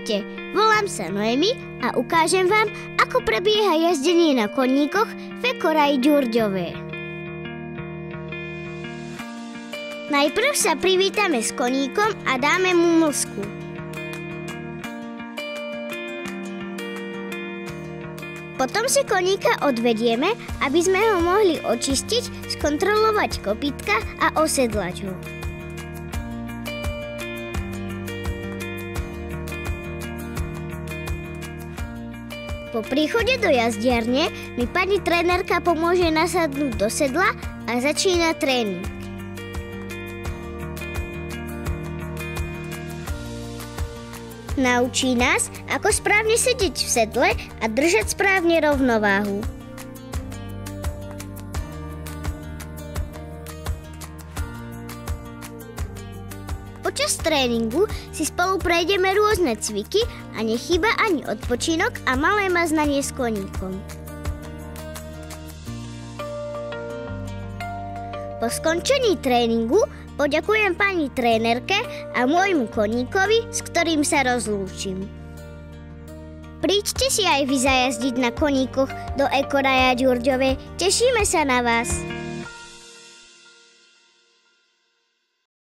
Ahojte, volám sa Noemi a ukážem vám, ako prebieha jazdenie na koníkoch v ekoraji Ďurďové. Najprv sa privítame s koníkom a dáme mu mlsku. Potom si koníka odvedieme, aby sme ho mohli očistiť, skontrolovať kopytka a osedlať ho. Po príchode do jazdiarne mi pani trénerka pomôže nasadnúť do sedla a začína tréning. Naučí nás, ako správne sedieť v sedle a držať správne rovnováhu. Počas tréningu si spolu prejdeme rôzne cviky a nechýba ani odpočinok a malé maznanie s koníkom. Po skončení tréningu poďakujem pani trénerke a môjmu koníkovi, s ktorým sa rozlúčim. Príďte si aj vy zajazdiť na koníkoch do ekoraja Ďurďové, tešíme sa na vás!